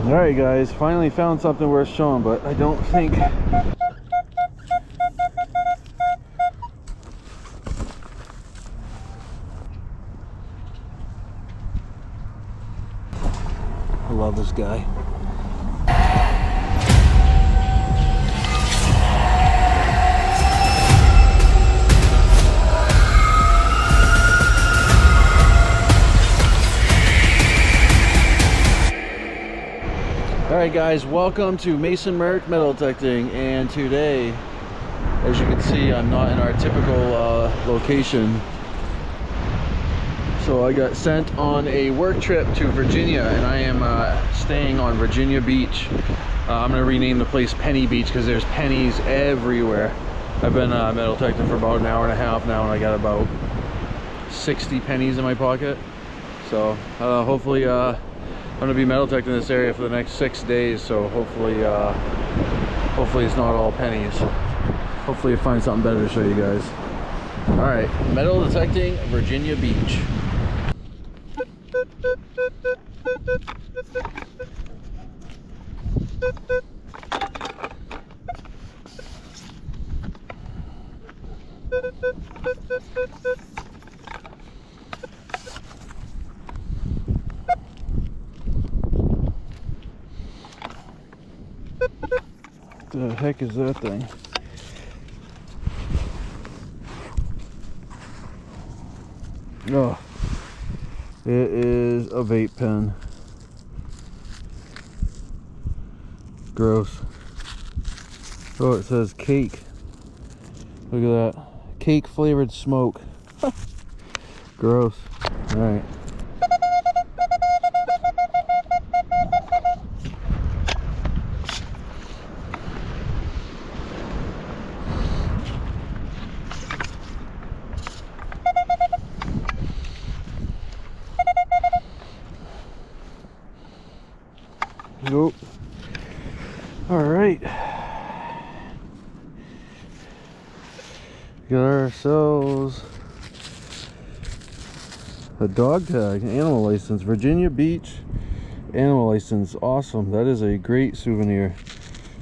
Alright guys, finally found something worth showing, but I don't think... I love this guy. Alright guys, welcome to Mason Merck Metal Detecting, and today, as you can see, I'm not in our typical location. So I got sent on a work trip to Virginia, and I am staying on Virginia Beach. I'm going to rename the place Penny Beach because there's pennies everywhere. I've been metal detecting for about an hour and a half now, and I got about 60 pennies in my pocket. So hopefully I'm going to be metal detecting this area for the next 6 days, so hopefully it's not all pennies. Hopefully I find something better to show you guys. Alright, metal detecting Virginia Beach. What the heck is that thing? Oh, it is a vape pen. Gross. Oh, it says cake. Look at that. Cake flavored smoke. Gross. Alright. Go. All right. Got ourselves a dog tag, animal license, Virginia Beach animal license. Awesome. That is a great souvenir.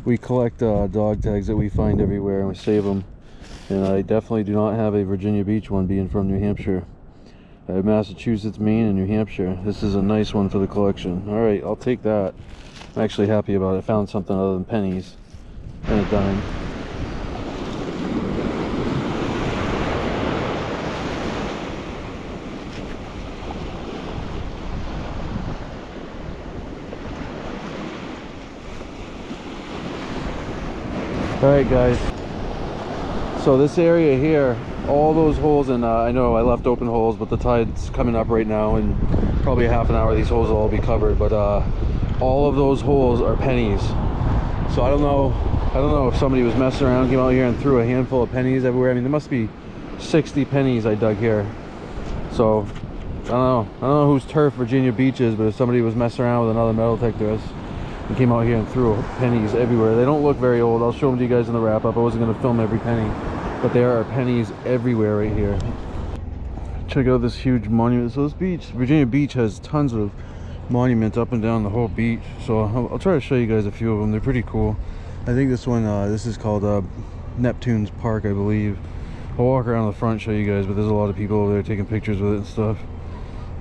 We collect dog tags that we find everywhere, and we save them. And I definitely do not have a Virginia Beach one, being from New Hampshire. I have Massachusetts, Maine, and New Hampshire. This is a nice one for the collection. All right, I'll take that. I'm actually happy about it. I found something other than pennies and a dime. Alright guys, so this area here, all those holes, and I know I left open holes, but the tide's coming up right now, and probably a half an hour these holes will all be covered, but all of those holes are pennies. So I don't know if somebody was messing around, came out here and threw a handful of pennies everywhere. I mean, there must be 60 pennies I dug here. So I don't know whose turf Virginia Beach is, but if somebody was messing around with another metal detector and came out here and threw pennies everywhere. They don't look very old. I'll show them to you guys in the wrap up. I wasn't going to film every penny, but there are pennies everywhere right here. Check out this huge monument. So this beach, Virginia Beach, has tons of monuments up and down the whole beach, so I'll try to show you guys a few of them. They're pretty cool. I think this one, this is called Neptune's Park, I believe. I'll walk around the front, show you guys, but there's a lot of people over there taking pictures with it and stuff.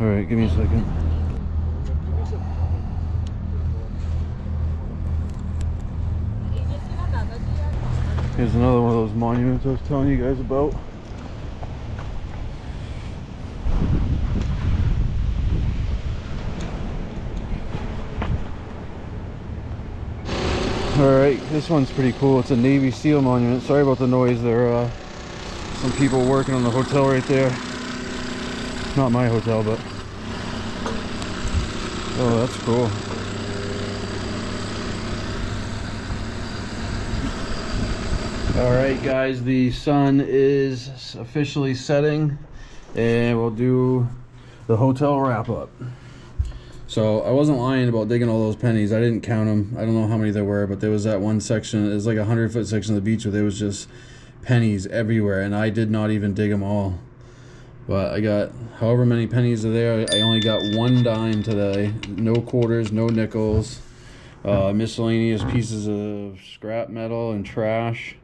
All right, give me a second. Here's another one of those monuments I was telling you guys about. Alright, this one's pretty cool. It's a Navy SEAL monument. Sorry about the noise. There are some people working on the hotel right there. Not my hotel, but... oh, that's cool. Alright guys, the sun is officially setting, and we'll do the hotel wrap up. So I wasn't lying about digging all those pennies. I didn't count them. I don't know how many there were, but there was that one section. It was like a 100-foot section of the beach where there was just pennies everywhere, and I did not even dig them all. But I got however many pennies are there. I only got one dime today. No quarters, no nickels. Miscellaneous pieces of scrap metal and trash.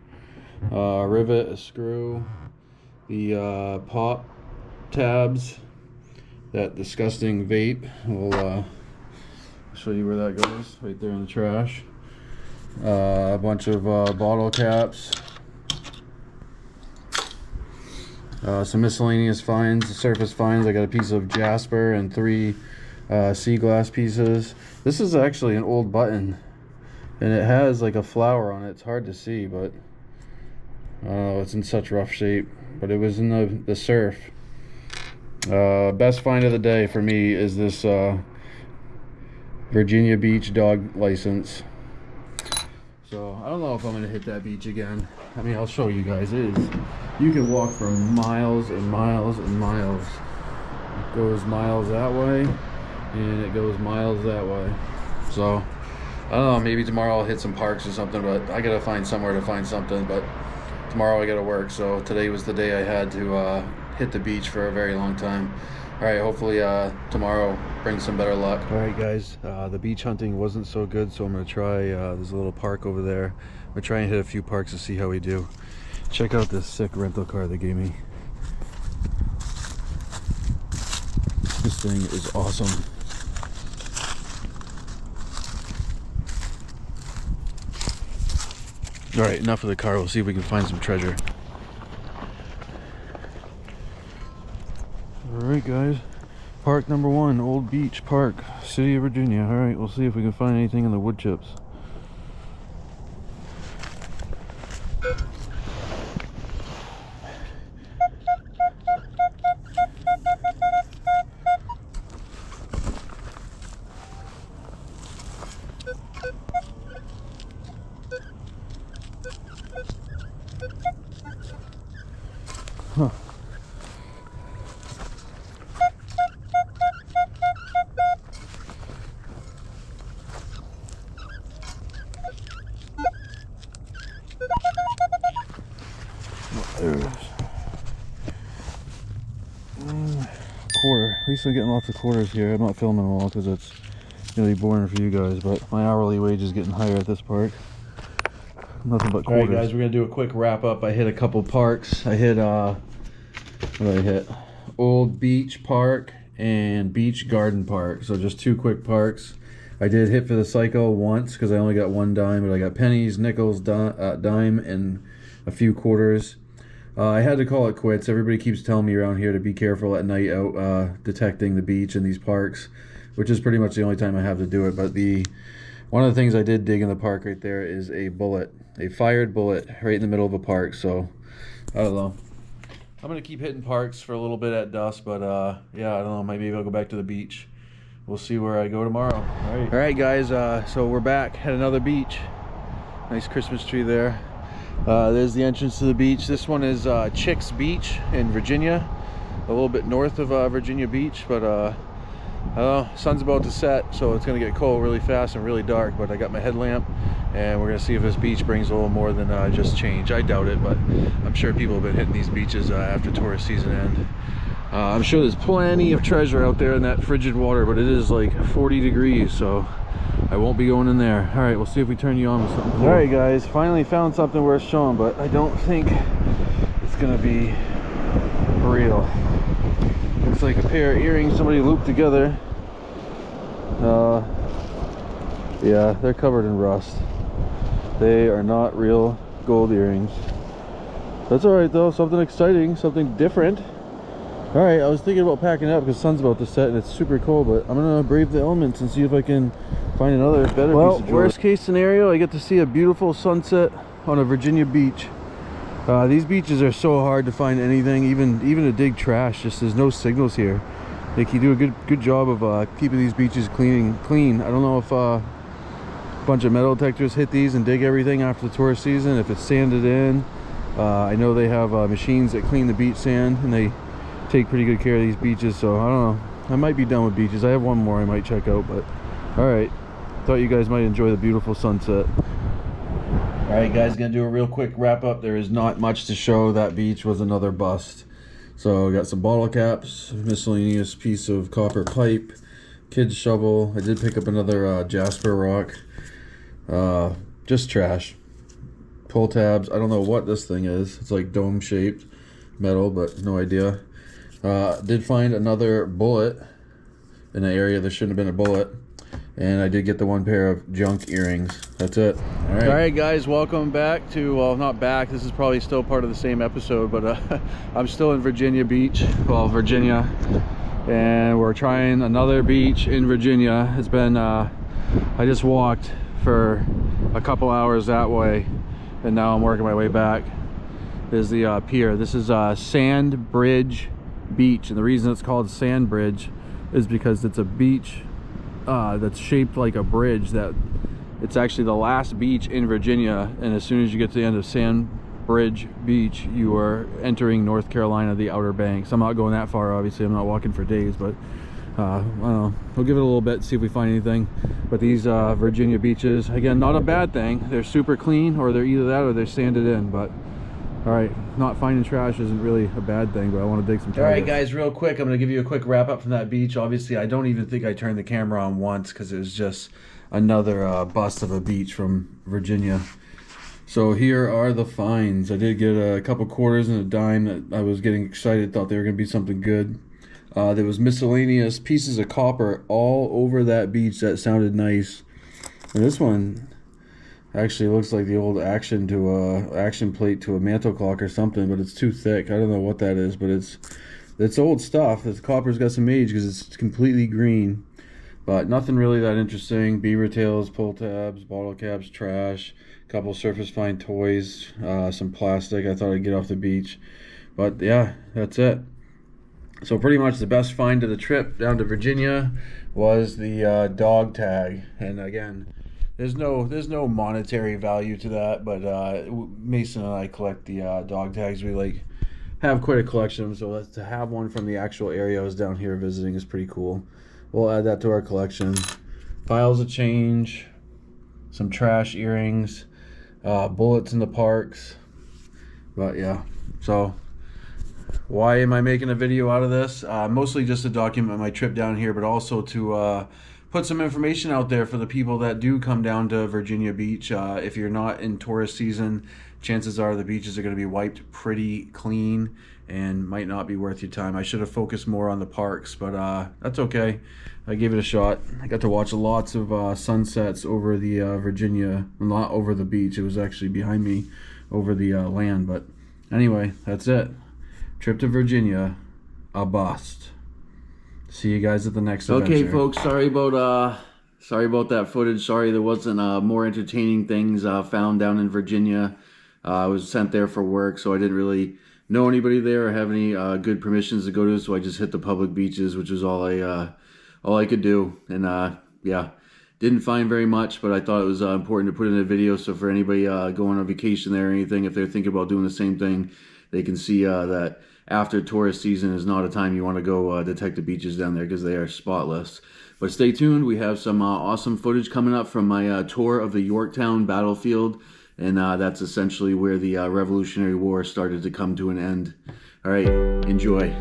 Rivet, a screw, the pop tabs, that disgusting vape. We'll show you where that goes, right there in the trash. A bunch of bottle caps. Some miscellaneous finds, surface finds. I got a piece of jasper and 3 sea glass pieces. This is actually an old button, and it has like a flower on it. It's hard to see, but it's in such rough shape. But it was in the surf. Best find of the day for me is this Virginia Beach dog license. So I don't know if I'm gonna hit that beach again. I mean, I'll show you guys. You can walk for miles and miles and miles. It goes miles that way, and it goes miles that way. So I don't know, maybe tomorrow I'll hit some parks or something, but I gotta find somewhere to find something. But tomorrow I gotta work, so today was the day I had to hit the beach for a very long time. All right, hopefully tomorrow brings some better luck. All right, guys, the beach hunting wasn't so good, so I'm gonna try. There's a little park over there. I'm gonna try and hit a few parks to see how we do. Check out this sick rental car they gave me. This thing is awesome. All right, enough of the car. We'll see if we can find some treasure. All right, guys. Park number 1, Old Beach Park, City of Virginia. All right, we'll see if we can find anything in the wood chips. Huh. There it is. Quarter. At least I'm getting lots of quarters here. I'm not filming them all because it's really boring for you guys, but my hourly wage is getting higher at this park. Nothing but quarters. Alright, guys, we're gonna do a quick wrap up. I hit a couple parks. I hit what did I hit? Old Beach Park and Beach Garden Park. So just 2 quick parks. I did hit for the Psycho once because I only got 1 dime, but I got pennies, nickels, dime, and a few quarters. I had to call it quits. Everybody keeps telling me around here to be careful at night out detecting the beach in these parks, which is pretty much the only time I have to do it. But one of the things I did dig in the park right there is a bullet, a fired bullet right in the middle of a park. So I don't know. I'm gonna keep hitting parks for a little bit at dusk, but yeah, I don't know. Maybe I'll go back to the beach. We'll see where I go tomorrow. All right, guys. So we're back at another beach. Nice Christmas tree there. There's the entrance to the beach. This one is Chicks Beach in Virginia, a little bit north of Virginia Beach, but I don't know, sun's about to set, so it's gonna get cold really fast and really dark. But I got my headlamp, and we're gonna see if this beach brings a little more than just change. I doubt it, but I'm sure people have been hitting these beaches after tourist season end. I'm sure there's plenty of treasure out there in that frigid water, but it is like 40 degrees, so I won't be going in there. All right, we'll see if we turn you on with something cool. All right, guys, finally found something worth showing, but I don't think it's gonna be real. Looks like a pair of earrings somebody looped together. Yeah, they're covered in rust. They are not real gold earrings. That's all right though, something exciting, something different. All right, I was thinking about packing up because the sun's about to set and it's super cold, but I'm gonna brave the elements and see if I can find another better piece of jewelry. Worst case scenario, I get to see a beautiful sunset on a Virginia beach. These beaches are so hard to find anything, even to dig trash. Just there's no signals here. Like, you do a good job of keeping these beaches clean. I don't know if a bunch of metal detectors hit these and dig everything after the tourist season, if it's sanded in. I know they have machines that clean the beach sand, and they take pretty good care of these beaches, so I don't know. I might be done with beaches. I have one more I might check out, but all right. Thought you guys might enjoy the beautiful sunset. All right, guys, gonna do a real quick wrap up. There is not much to show. That beach was another bust. So I got some bottle caps, miscellaneous piece of copper pipe, kid's shovel. I did pick up another jasper rock. Just trash. Pull tabs. I don't know what this thing is. It's like dome shaped metal, but no idea. Did find another bullet in an area there shouldn't have been a bullet. And I did get the one pair of junk earrings. That's it. All right, guys, welcome back to, well, not back. This is probably still part of the same episode, but I'm still in Virginia Beach, well, Virginia. And we're trying another beach in Virginia. It's been, I just walked for a couple hours that way, and now I'm working my way back. There's the pier. This is Sand Bridge Beach, and the reason it's called Sand Bridge is because it's a beach that's shaped like a bridge. That it's actually the last beach in Virginia, and as soon as you get to the end of Sand Bridge Beach, you are entering North Carolina, the Outer Banks. I'm not going that far, obviously. I'm not walking for days, but I don't know. We'll give it a little bit, see if we find anything. But these Virginia beaches, again, not a bad thing. They're super clean, or they're either that or they're sanded in. But all right, not finding trash isn't really a bad thing, but I want to dig some trash. All right, guys, real quick, I'm going to give you a quick wrap up from that beach. Obviously, I don't even think I turned the camera on once because it was just another bust of a beach from Virginia. So here are the finds. I did get a couple quarters and a dime that I was getting excited, thought they were going to be something good. There was miscellaneous pieces of copper all over that beach that sounded nice. And this one actually looks like the old action plate to a mantle clock or something, but it's too thick. I don't know what that is, but it's old stuff. The copper's got some age because it's completely green, but nothing really that interesting. Beaver tails, pull tabs, bottle caps, trash, a couple surface fine toys, some plastic. I thought I'd get off the beach, but yeah, that's it. So pretty much the best find of the trip down to Virginia was the dog tag, and again, there's no monetary value to that, but Mason and I collect the dog tags. We have quite a collection, so to have one from the actual area I was down here visiting is pretty cool. We'll add that to our collection. Piles of change, some trash earrings, bullets in the parks. But yeah, so why am I making a video out of this? Mostly just to document my trip down here, but also to put some information out there for the people that do come down to Virginia Beach. If you're not in tourist season, chances are the beaches are going to be wiped pretty clean and might not be worth your time. I should have focused more on the parks, but that's okay. I gave it a shot. I got to watch lots of sunsets over the Virginia, not over the beach. It was actually behind me over the land. But anyway, that's it. Trip to Virginia, a bust. See you guys at the next adventure. Okay, folks, sorry about that footage. Sorry there wasn't more entertaining things found down in Virginia. I was sent there for work, so I didn't really know anybody there or have any good permissions to go to, so I just hit the public beaches, which was all I could do. And yeah, didn't find very much, but I thought it was important to put in a video, so for anybody going on vacation there or anything, if they're thinking about doing the same thing, they can see that after tourist season is not a time you want to go detect the beaches down there because they are spotless. But stay tuned. We have some awesome footage coming up from my tour of the Yorktown Battlefield, and that's essentially where the Revolutionary War started to come to an end. All right, enjoy.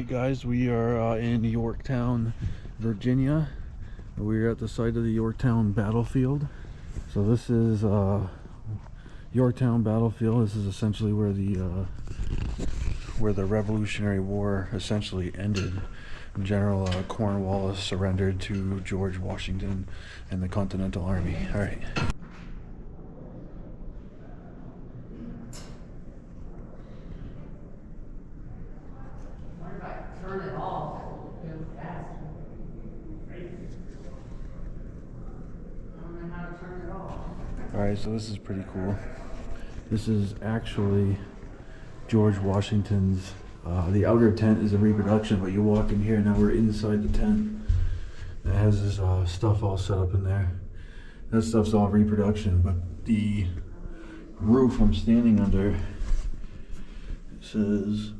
Guys, we are in Yorktown, Virginia. We're at the site of the Yorktown Battlefield. So this is Yorktown Battlefield. This is essentially where the Revolutionary War essentially ended. General Cornwallis surrendered to George Washington and the Continental Army. All right. Alright, so this is pretty cool. This is actually George Washington's, the outer tent is a reproduction, but you walk in here, now we're inside the tent. It has his stuff all set up in there. That stuff's all reproduction, but the roof I'm standing under says,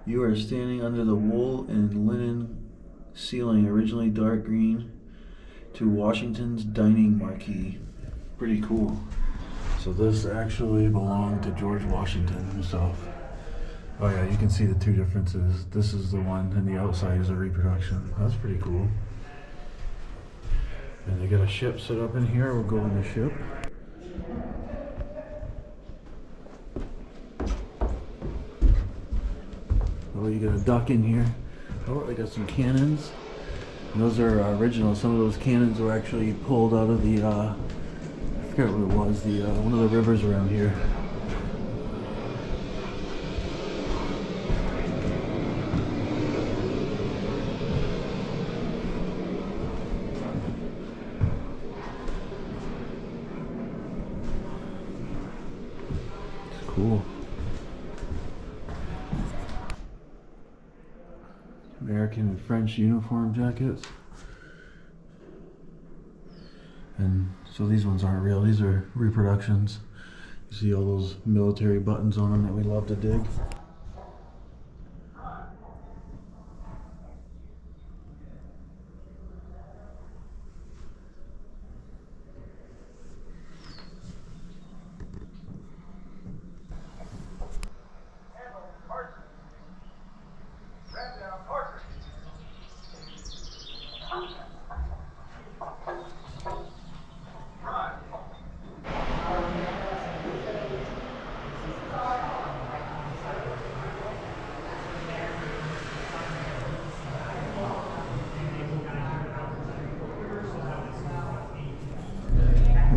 "You are standing under the wool and linen ceiling, originally dark green, to Washington's dining marquee." Pretty cool. So this actually belonged to George Washington himself. Oh yeah, you can see the two differences. This is the one, and the outside is a reproduction. That's pretty cool. And they got a ship set up in here. We'll go in the ship. Oh, you got a duck in here. Oh, they got some cannons. And those are original. Some of those cannons were actually pulled out of the, I forget what it was, the one of the rivers around here. Cool. American and French uniform jackets. And so these ones aren't real, these are reproductions. You see all those military buttons on them that we love to dig.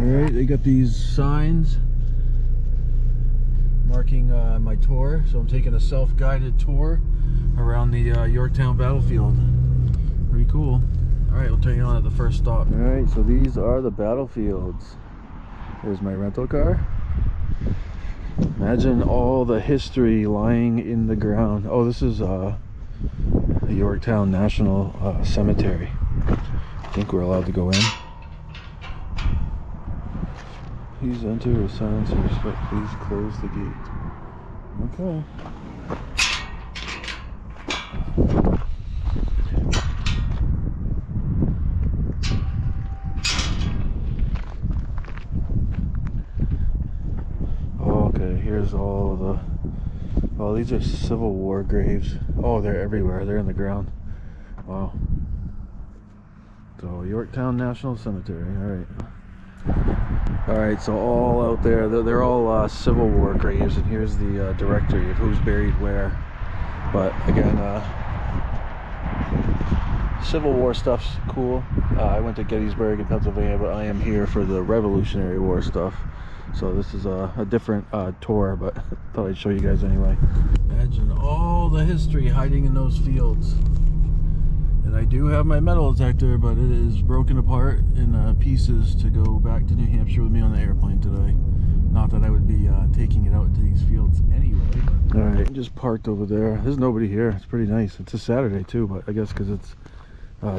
Alright, they got these signs marking my tour, so I'm taking a self-guided tour around the Yorktown Battlefield. Pretty cool. Alright, we'll turn you on at the first stop. Alright, so these are the battlefields. Here's my rental car. Imagine all the history lying in the ground. Oh, this is the Yorktown National Cemetery. I think we're allowed to go in. Please enter with silence and respect. Please close the gate. Okay. Okay, here's all of the... Oh, these are Civil War graves. Oh, they're everywhere. They're in the ground. Wow. So, Yorktown National Cemetery. Alright. Alright, so all out there, they're all Civil War graves, and here's the directory of who's buried where. But again, Civil War stuff's cool. I went to Gettysburg in Pennsylvania, but I am here for the Revolutionary War stuff. So this is a different tour, but thought I'd show you guys anyway. Imagine all the history hiding in those fields. And I do have my metal detector, but it is broken apart in pieces to go back to New Hampshire with me on the airplane today. Not that I would be taking it out into these fields anyway. Alright, just parked over there. There's nobody here. It's pretty nice. It's a Saturday too, but I guess because it's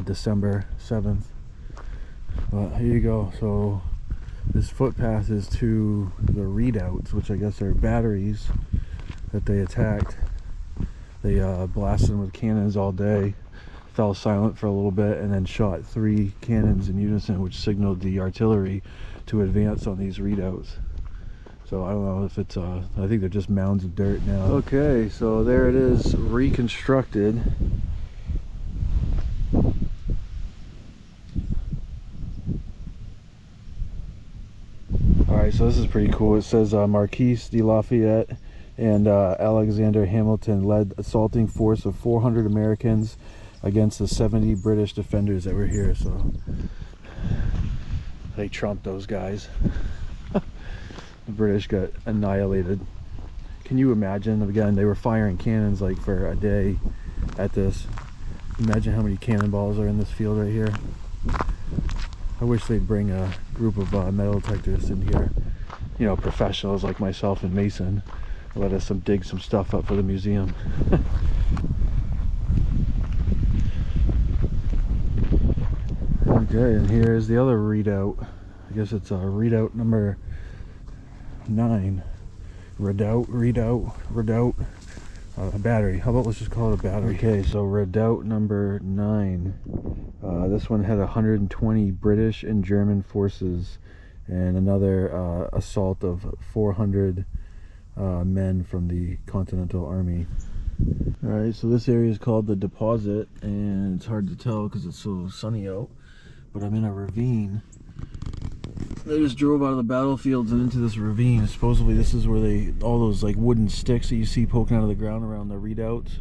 December 7th. But here you go. So this footpath is to the readouts, which I guess are batteries that they attacked. They blasted them with cannons all day. Fell silent for a little bit and then shot 3 cannons in unison, which signaled the artillery to advance on these readouts. So I don't know if it's I think they're just mounds of dirt now. Okay, so there it is, reconstructed. Alright, so this is pretty cool. It says Marquis de Lafayette and Alexander Hamilton led assaulting force of 400 Americans against the 70 British defenders that were here. So they trumped those guys. The British got annihilated. Can you imagine? Again, they were firing cannons like for a day at this. Imagine how many cannonballs are in this field right here. I wish they'd bring a group of metal detectors in here, you know, professionals like myself and Mason. Let us dig some stuff up for the museum. Okay, and here's the other readout. I guess it's readout number 9. Redoubt. A battery. How about let's just call it a battery. Okay, so redoubt number 9. This one had 120 British and German forces, and another assault of 400 men from the Continental Army. Alright, so this area is called the Deposit, and it's hard to tell because it's so sunny out, but I'm in a ravine. They just drove out of the battlefields and into this ravine. Supposedly this is where all those like wooden sticks that you see poking out of the ground around the redoubts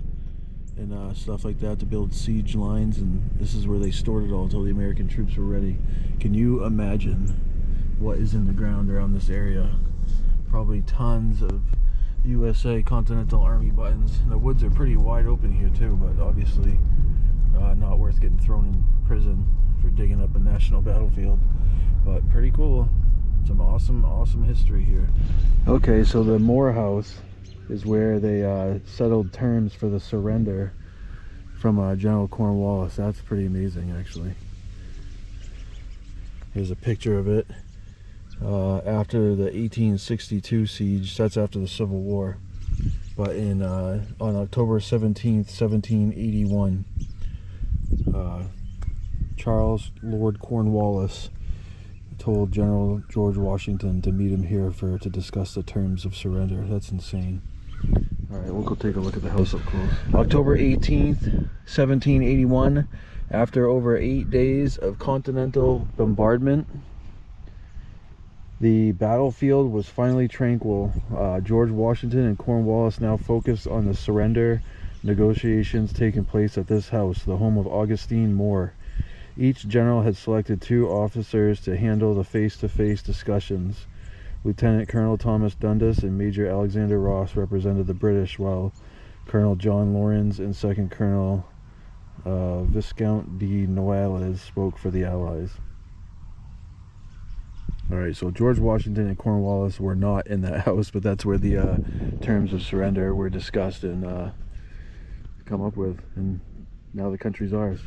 and stuff like that to build siege lines, and this is where they stored it all until the American troops were ready. Can you imagine what is in the ground around this area? Probably tons of USA Continental Army buttons. And the woods are pretty wide open here too, but obviously not worth getting thrown in prison for digging up a national battlefield. But pretty cool. Some awesome history here. Okay, so the Moore House is where they settled terms for the surrender from General Cornwallis. That's pretty amazing, actually. Here's a picture of it. After the 1862 siege, that's after the Civil War. But on October 17th, 1781, Charles Lord Cornwallis told General George Washington to meet him here to discuss the terms of surrender. That's insane. Alright, we'll go take a look at the house up close. October 18th, 1781, after over 8 days of continental bombardment, the battlefield was finally tranquil. George Washington and Cornwallis now focused on the surrender negotiations taking place at this house, the home of Augustine Moore. Each general had selected 2 officers to handle the face-to-face discussions. Lieutenant Colonel Thomas Dundas and Major Alexander Ross represented the British, while Colonel John Lawrence and Second Colonel Viscount de Noailles spoke for the Allies. Alright, so George Washington and Cornwallis were not in that house, but that's where the terms of surrender were discussed and come up with, and now the country's ours.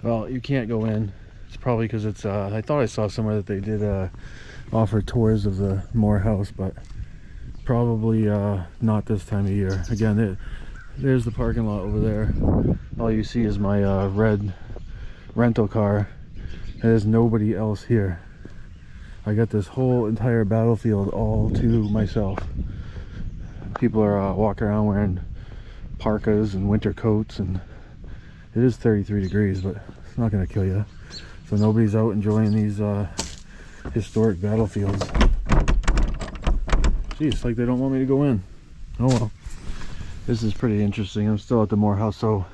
Well, you can't go in. It's probably because it's I thought I saw somewhere that they did offer tours of the Moore House, but probably not this time of year. Again, there's the parking lot over there. All you see is my red rental car. There's nobody else here. I got this whole entire battlefield all to myself. People are walking around wearing parkas and winter coats, and it is 33 degrees, but it's not going to kill you. So nobody's out enjoying these historic battlefields. Geez, it's like they don't want me to go in. Oh well. This is pretty interesting. I'm still at the Moore House. So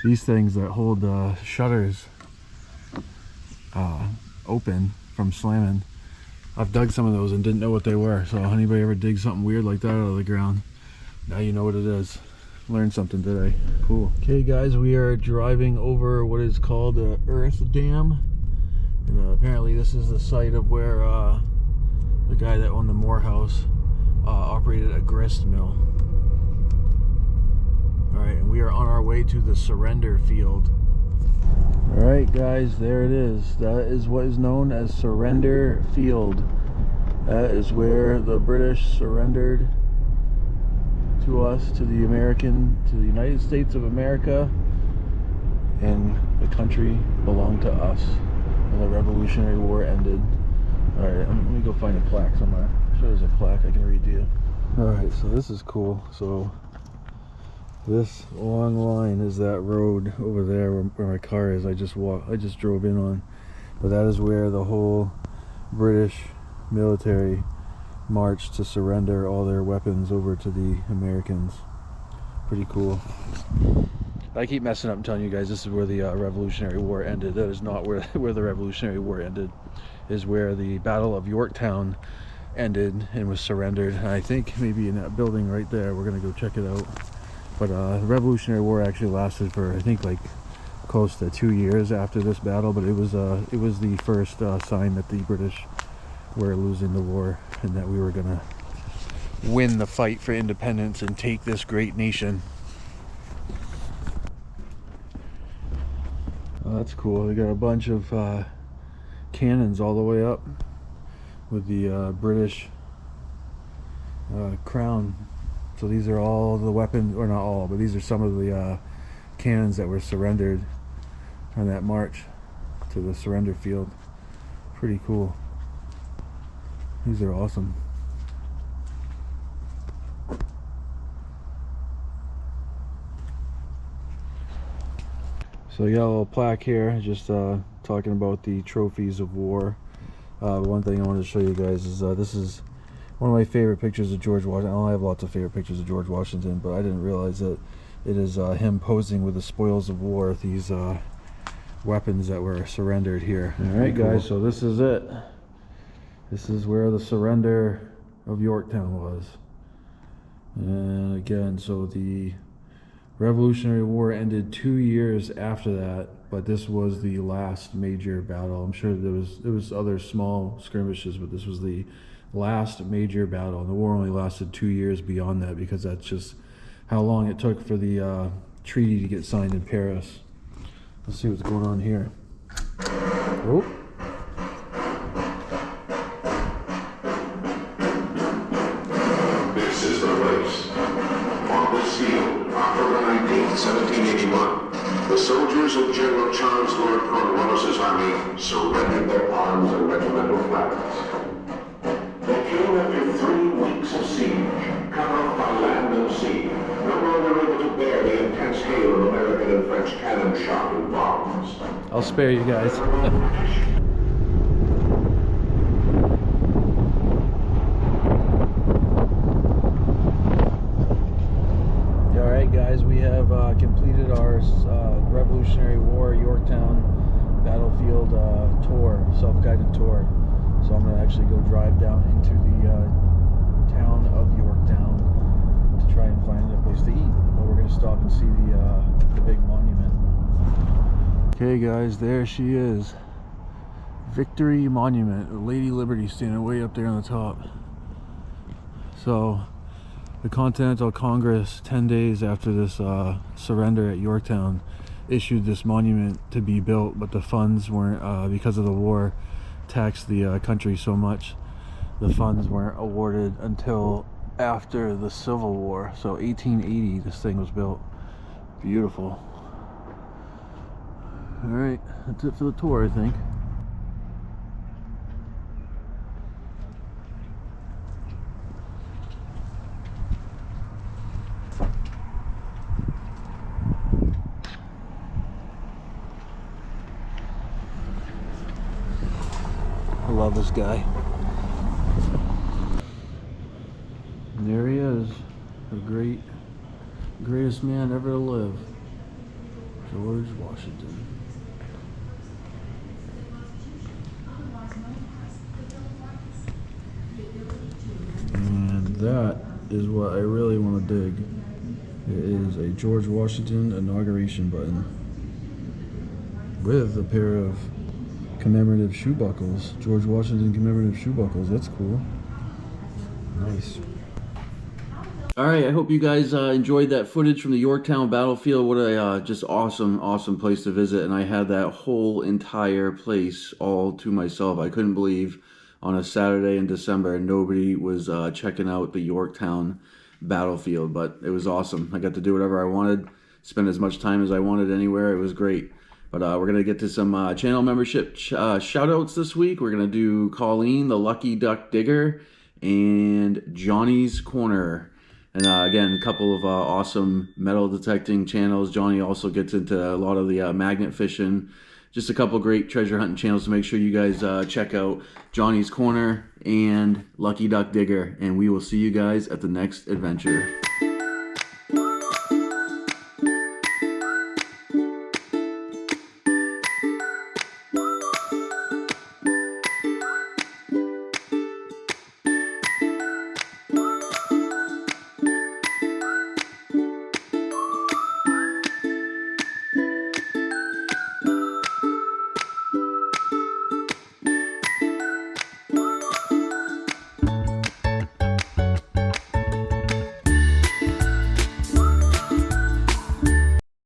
these things that hold shutters open from slamming, I've dug some of those and didn't know what they were. So anybody ever dig something weird like that out of the ground, now you know what it is. Learned something today. Cool. Okay guys, we are driving over what is called the Earth Dam, and apparently this is the site of where the guy that owned the Moore House operated a grist mill. Alright, and we are on our way to the surrender field. Alright guys, there it is. That is what is known as Surrender Field. That is where the British surrendered to us, to the United States of America, and the country belonged to us, and the Revolutionary War ended. Alright, let me go find a plaque somewhere. I'm sure there's a plaque I can read to you. Alright, so this is cool. So this long line is that road over there where my car is. I just drove in on, but that is where the whole British military marched to surrender all their weapons over to the Americans. Pretty cool. I keep messing up and telling you guys this is where the Revolutionary War ended. That is not where the Revolutionary War ended. Is where the Battle of Yorktown ended and was surrendered. And I think maybe in that building right there. We're gonna go check it out. But the Revolutionary War actually lasted for, I think, like close to 2 years after this battle. But it was the first sign that the British were losing the war and that we were gonna win the fight for independence and take this great nation. that's cool. They got a bunch of cannons all the way up with the British crown. So these are all the weapons, or not all, but these are some of the cannons that were surrendered on that march to the surrender field. Pretty cool. These are awesome. So you got a little plaque here, just talking about the trophies of war. One thing I wanted to show you guys is this is one of my favorite pictures of George Washington. I have lots of favorite pictures of George Washington, but I didn't realize that it is him posing with the spoils of war, these weapons that were surrendered here. Alright guys, so this is it. This is where the surrender of Yorktown was. And again, so the Revolutionary War ended 2 years after that, but this was the last major battle. I'm sure there was other small skirmishes, but this was the last major battle. And the war only lasted 2 years beyond that, because that's just how long it took for the treaty to get signed in Paris. Let's see what's going on here. Oh. This is the race. On this field, October 19th, 1781, the soldiers of General Charles Lord Cornwallis' army surrendered their arms and regimental flags. They came after 3 weeks of siege, cut off by land and sea, no longer able to bear the intense hail of American and French cannon shot and bombs. I'll spare you guys. Alright guys, we have completed our Revolutionary War Yorktown Battlefield tour, self-guided tour. So I'm going to actually go drive down into the town of Yorktown to try and find a place to eat. But we're going to stop and see the big monument. Okay guys, there she is. Victory Monument, Lady Liberty standing way up there on the top. So the Continental Congress, 10 days after this surrender at Yorktown, issued this monument to be built, but the funds weren't, because of the war, taxed the country so much, the funds weren't awarded until after the Civil War. So 1880 this thing was built. Beautiful. Alright, that's it for the tour, I think. I love this guy. And there he is, the greatest man ever to live, George Washington. And that is what I really want to dig. It is a George Washington inauguration button with a pair of commemorative shoe buckles. George Washington commemorative shoe buckles. That's cool. Nice. Alright, I hope you guys enjoyed that footage from the Yorktown Battlefield. What a just awesome place to visit. And I had that whole entire place all to myself. I couldn't believe on a Saturday in December nobody was checking out the Yorktown Battlefield. But it was awesome. I got to do whatever I wanted, spend as much time as I wanted anywhere. It was great. But we're going to get to some channel membership shout-outs this week. We're going to do Colleen, the Lucky Duck Digger, and Johnny's Corner. And again, a couple of awesome metal detecting channels. Johnny also gets into a lot of the magnet fishing. Just a couple great treasure hunting channels to make sure you guys check out. Johnny's Corner and Lucky Duck Digger. And we will see you guys at the next adventure.